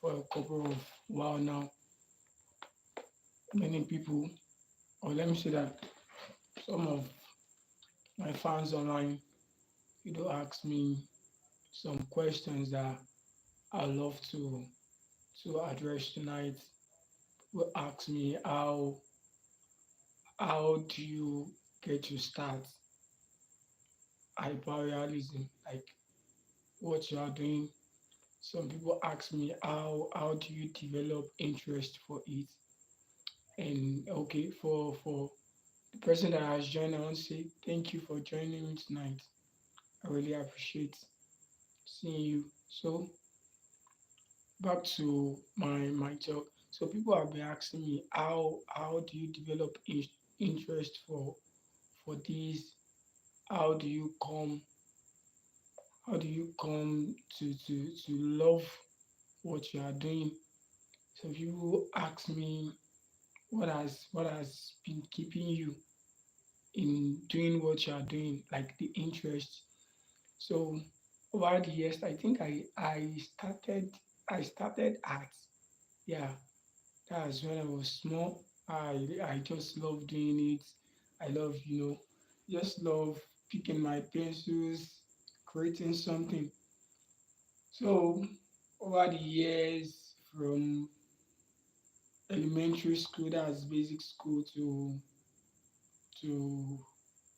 for a couple of while now. Many people, or let me say that some of my fans online, ask me some questions that I love to address tonight. Will ask me how do you get to start hyperrealism, like what you are doing. Some people ask me how do you develop interest for it. And okay, for the person that has joined, I want to say thank you for joining me tonight. I really appreciate seeing you. So back to my talk. So people have been asking me how do you develop interest for this? How do you come how do you come to love what you are doing? So people ask me what has been keeping you in doing what you are doing, like the interest. So over the years, I think I started art. Yeah, that's when I was small. I just love doing it. I love just love picking my pencils, creating something. So over the years, from elementary school, that's basic school, to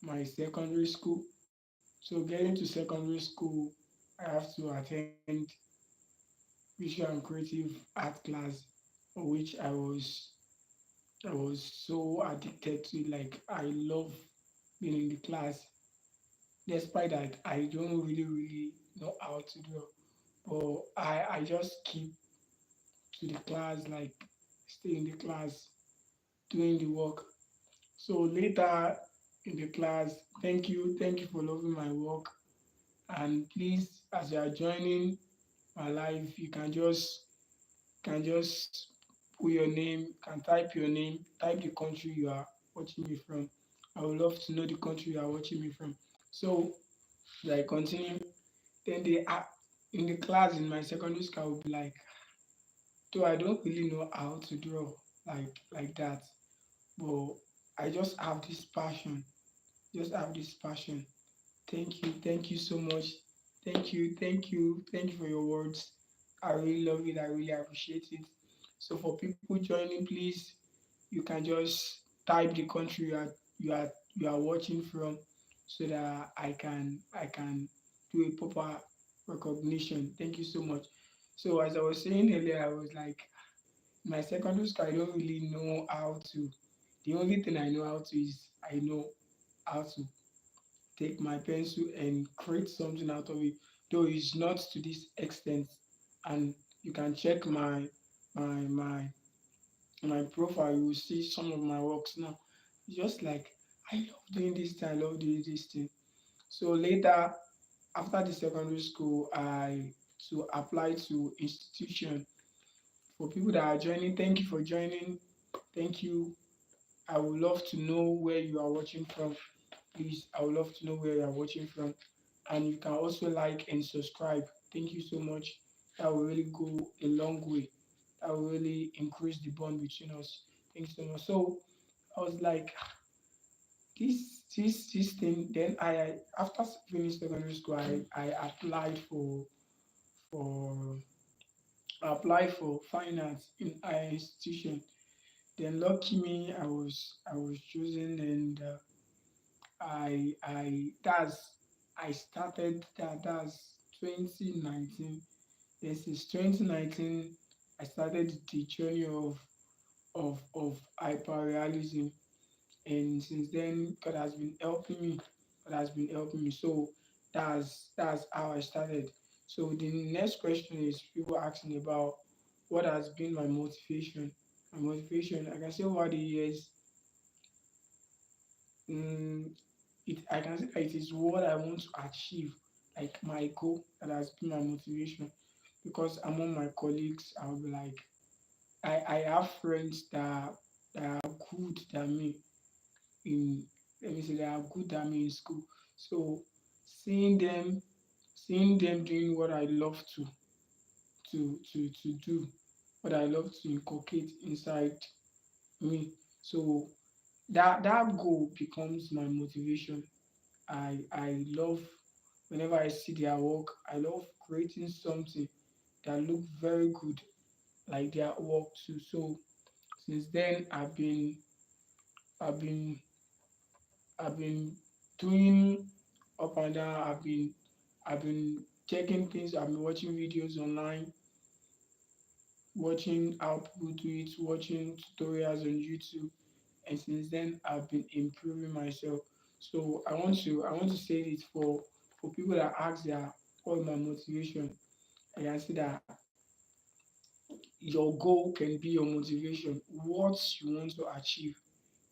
my secondary school. So getting to secondary school, I have to attend visual and creative art class, for which I was so addicted to it. Like I love being in the class, despite that I don't really know how to draw. But I just keep to the class, like stay in the class, doing the work. So later in the class, thank you for loving my work. And please, as you are joining my life, you can just put your name, can type your name, type the country you are watching me from. I would love to know the country you are watching me from. So as I continue, then they are in the class in my secondary school, I will be like, though I don't really know how to draw like that, but I just have this passion. Just have this passion. Thank you so much. Thank you for your words. I really love it. I really appreciate it. So for people joining, please, you can just type the country you are watching from, so that I can do a proper recognition. Thank you so much. So as I was saying earlier, I was like, in my secondary school, I don't really know how to. The only thing I know how to is I know how to take my pencil and create something out of it, though it's not to this extent. And you can check my my my profile, you will see some of my works now. It's just like I love doing this thing, I love doing this thing. So later, after the secondary school, I to apply to institution. For people that are joining, thank you for joining. Thank you. I would love to know where you are watching from. Please, I would love to know where you are watching from. And you can also like and subscribe. Thank you so much. That will really go a long way. That will really increase the bond between us. Thank you so much. So I was like, this thing. Then I after finished secondary school, I for applied for finance in higher institution. Then lucky me, I was chosen, and that's I started that's 2019. Yes, it's 2019. I started the journey of hyperrealism, and since then, God has been helping me. God has been helping me. So that's how I started. So the next question is people asking about what has been my motivation. My motivation, I can say over the years, mm, I can say that it is what I want to achieve, like my goal that has been my motivation. Because among my colleagues, I'll be like, I have friends that are good than me in, let me say, they are good than me in school. So seeing them seeing them doing what I love to do, what I love to inculcate inside me. So that goal becomes my motivation. I love whenever I see their work, I love creating something that look very good like their work too. So since then I've been I've been doing up and down. I've been checking things. I've been watching videos online, watching how people do it, watching tutorials on YouTube, and since then I've been improving myself. So I want to say this for people that ask their what my motivation. I can say that your goal can be your motivation. What you want to achieve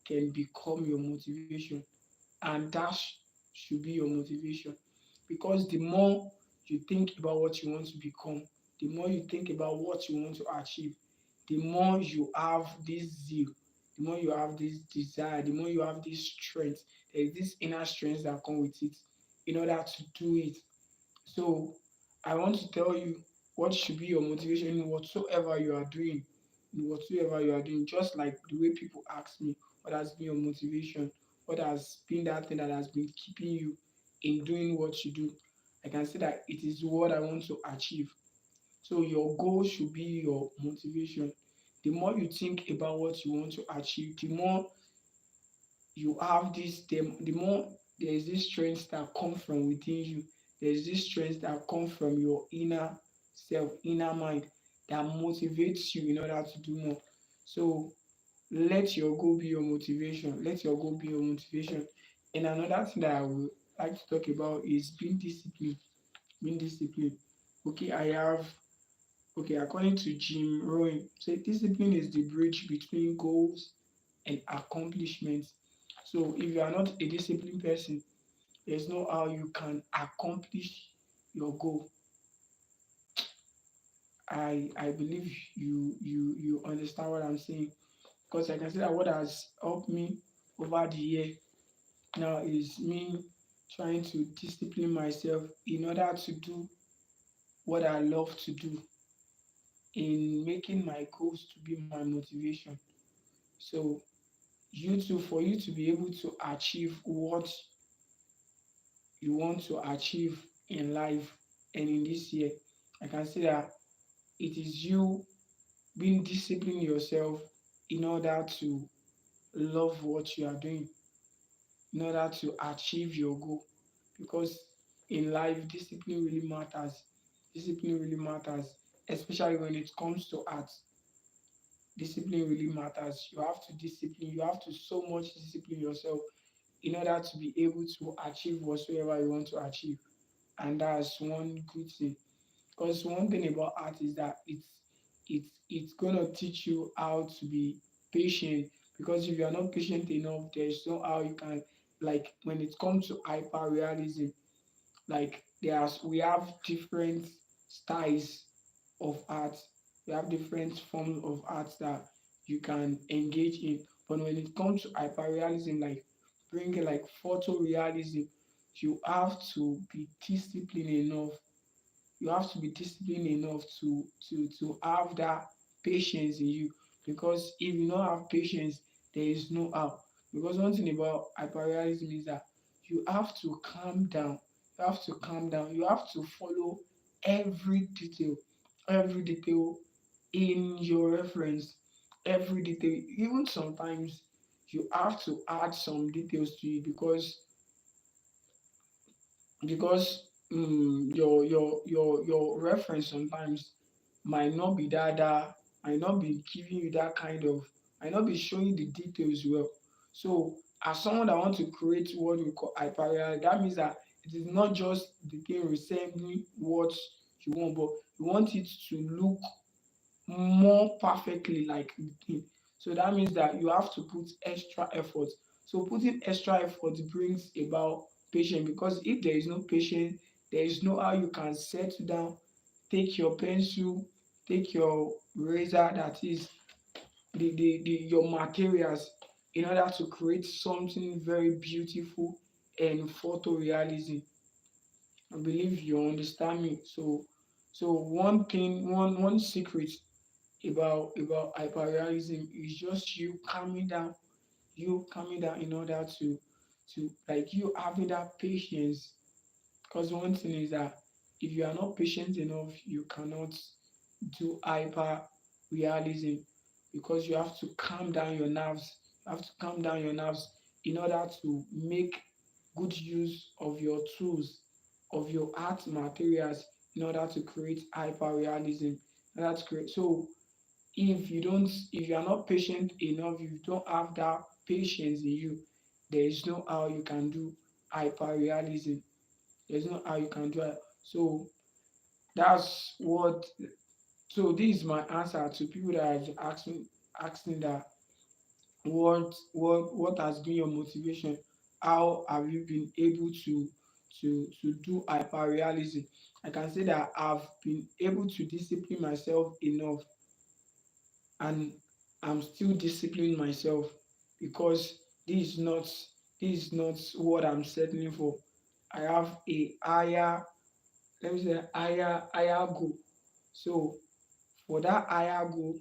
can become your motivation, and that should be your motivation. Because the more you think about what you want to become, the more you think about what you want to achieve, the more you have this zeal, the more you have this desire, the more you have this strength. There is this inner strength that come with it in order to do it. So I want to tell you what should be your motivation in whatsoever you are doing. In whatsoever you are doing, just like the way people ask me, what has been your motivation? What has been that thing that has been keeping you in doing what you do? I can say that it is what I want to achieve. So your goal should be your motivation. The more you think about what you want to achieve, the more you have this the more there is this strength that comes from within you. There's this strength that comes from your inner self, inner mind, that motivates you in order to do more. So let your goal be your motivation. Let your goal be your motivation. And another thing that I would like to talk about is being disciplined. Being disciplined. Okay, I have okay, according to Jim Rohn, say discipline is the bridge between goals and accomplishments. So if you are not a disciplined person, there's no how you can accomplish your goal. I believe you understand what I'm saying, because I can say that what has helped me over the year now is me trying to discipline myself in order to do what I love to do, in making my goals to be my motivation. So you too, for you to be able to achieve what you want to achieve in life and in this year, I can say that it is you being disciplined yourself in order to love what you are doing, in order to achieve your goal. Because in life, discipline really matters. Discipline really matters, especially when it comes to art. Discipline really matters. You have to discipline, you have to so much discipline yourself in order to be able to achieve whatsoever you want to achieve. And that's one good thing. Because one thing about art is that it's gonna teach you how to be patient. Because if you are not patient enough, there's no how you can, like when it comes to hyper realism, like there's we have different styles of art. We have different forms of art that you can engage in. But when it comes to hyperrealism, like bringing like photorealism, you have to be disciplined enough. You have to be disciplined enough to have that patience in you. Because if you don't have patience, there is no how. Because one thing about hyperrealism is that you have to calm down. You have to calm down. You have to follow every detail, every detail in your reference, every detail. Even sometimes you have to add some details to it because your reference sometimes might not be giving you that kind of, might not be showing the details well. So as someone that want to create what we call hyperreal, that means that it is not just the thing resembling what you want, but you want it to look more perfectly like the thing. So that means that you have to put extra effort. So putting extra effort brings about patience, because if there is no patience, there is no how you can settle down, take your pencil, take your razor, that is your materials, in order to create something very beautiful and photorealism. I believe you understand me. So one thing, one secret about hyperrealism is just you calming down in order to like you having that patience. Because one thing is that if you are not patient enough, you cannot do hyper realism, because you have to calm down your nerves. You have to calm down your nerves in order to make good use of your tools, of your art materials, in order to create hyper realism. In order to create, so if you are not patient enough, if you don't have that patience in you, there is no how you can do hyper realism. There's no how you can do it. So that's what. So this is my answer to people that are asking that what has been your motivation? How have you been able to do hyper realism? I can say that I've been able to discipline myself enough, and I'm still disciplining myself, because this is not this is not what I'm settling for. I have a higher, let me say, higher goal. So for that higher goal,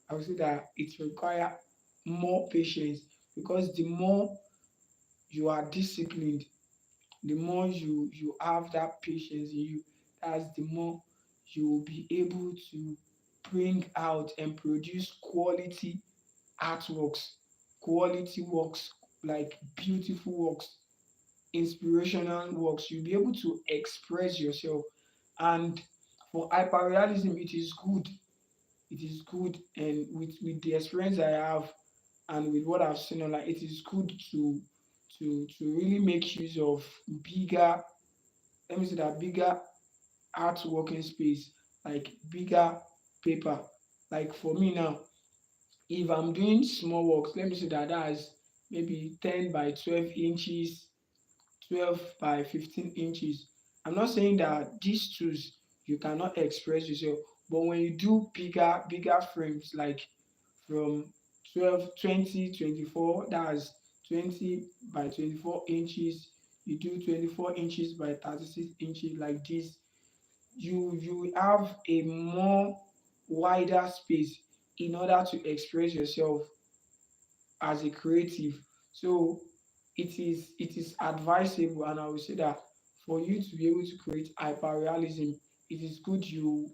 I would say that it requires more patience, because the more you are disciplined, the more you have that patience in you, that's the more you will be able to bring out and produce quality artworks, quality works, like beautiful works, inspirational works. You'll be able to express yourself. And for hyperrealism, it is good. It is good, and with the experience I have and with what I've seen online, it is good to really make use of bigger, let me say that, bigger art working space, like bigger paper. Like for me now, if I'm doing small works, let me say that that's maybe 10 by 12 inches, 12 by 15 inches. I'm not saying that these tools you cannot express yourself, but when you do bigger frames, like from 12, 20, 24, that's 20 by 24 inches, you do 24 inches by 36 inches like this, you have a more wider space in order to express yourself as a creative. So it is advisable, and I will say that for you to be able to create hyperrealism, it is good you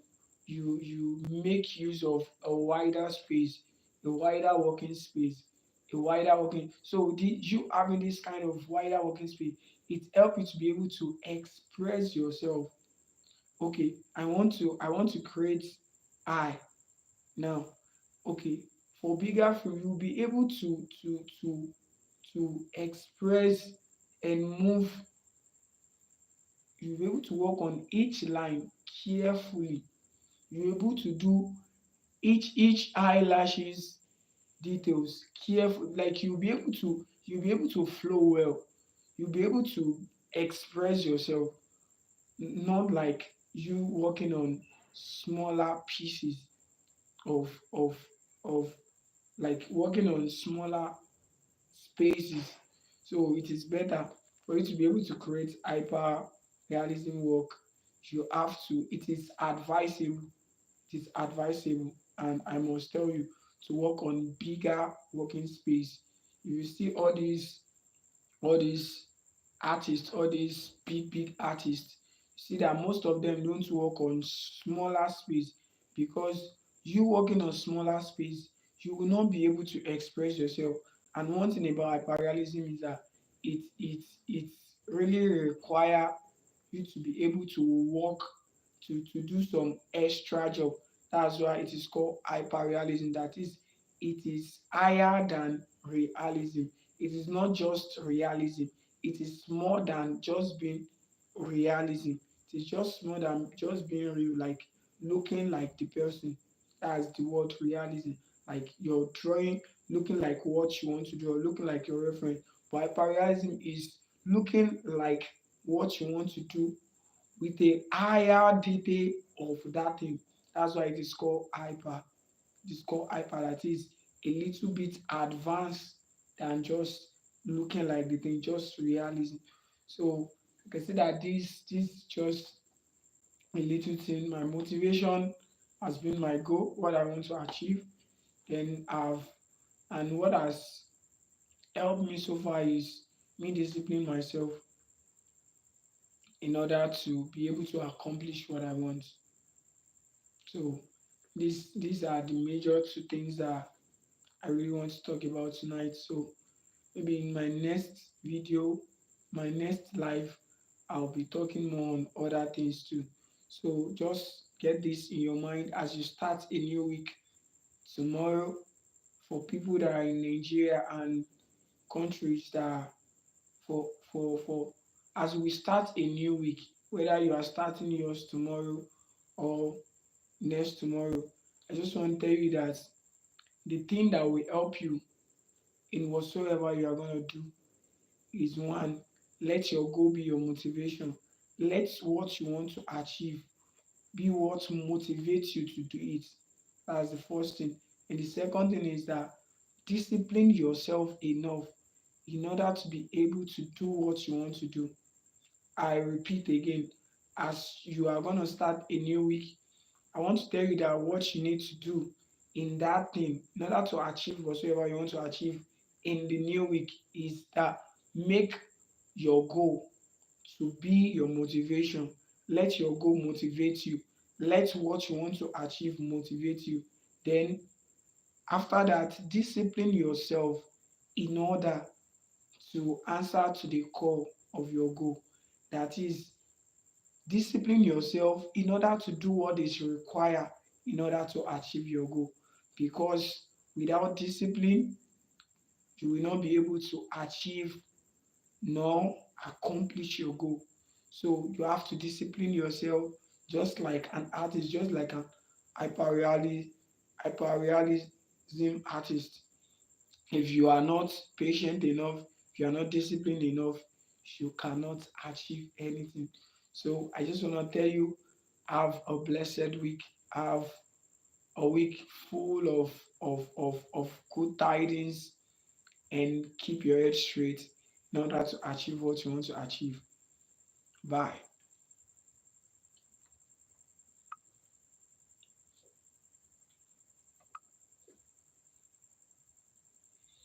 make use of a wider space, a wider working space, a wider working. So you having this kind of wider working space, it helps you to be able to express yourself. Okay, I want to create I now. Okay, for bigger film, you'll be able to express and move. You'll be able to work on each line carefully. You're able to do each eyelashes details careful. Like you'll be able to flow well. You'll be able to express yourself, not like you working on smaller pieces of of of like working on smaller spaces. So it is better for you to be able to create hyper realism work. You have to, it is advisable, and I must tell you to work on bigger working space. If you see all these artists, all these big artists, see that most of them don't work on smaller space, because you working on smaller space, you will not be able to express yourself. And one thing about hyperrealism is that it really require you to be able to work, to do some extra job. That's why it is called hyperrealism. That is, it is higher than realism. It is not just realism. It is more than just being realism. It is just more than just being real, like looking like the person. That's the word realism. Like you're drawing, looking like what you want to draw, looking like your reference. But hyperrealism is looking like what you want to do with a higher detail of that thing. That's why it is called hyper. It is called hyper. That is a little bit advanced than just looking like the thing, just realism. So I can say that this just a little thing. My motivation has been my goal, what I want to achieve. Then I've and what has helped me so far is me discipline myself in order to be able to accomplish what I want. So these are the major two things that I really want to talk about tonight. So maybe in my next video, my next live, I'll be talking more on other things too. So just get this in your mind as you start a new week tomorrow. For people that are in Nigeria and countries that are for as we start a new week, whether you are starting yours tomorrow or next tomorrow, I just want to tell you that the thing that will help you in whatsoever you are going to do is one, let your goal be your motivation. Let what you want to achieve be what motivates you to do it. That's the first thing. And the second thing is that discipline yourself enough in order to be able to do what you want to do. I repeat again, as you are going to start a new week, I want to tell you that what you need to do in that thing, in order to achieve whatsoever you want to achieve in the new week, is that make your goal to be your motivation. Let your goal motivate you. Let what you want to achieve motivate you. Then, after that, discipline yourself in order to answer to the call of your goal. That is, discipline yourself in order to do what is required in order to achieve your goal. Because without discipline, you will not be able to achieve nor accomplish your goal. So you have to discipline yourself just like an artist, just like an hyperrealism hyperrealism artist. If you are not patient enough, if you are not disciplined enough, you cannot achieve anything. So I just want to tell you, have a blessed week. Have a week full of good tidings and keep your head straight in order to achieve what you want to achieve. Bye.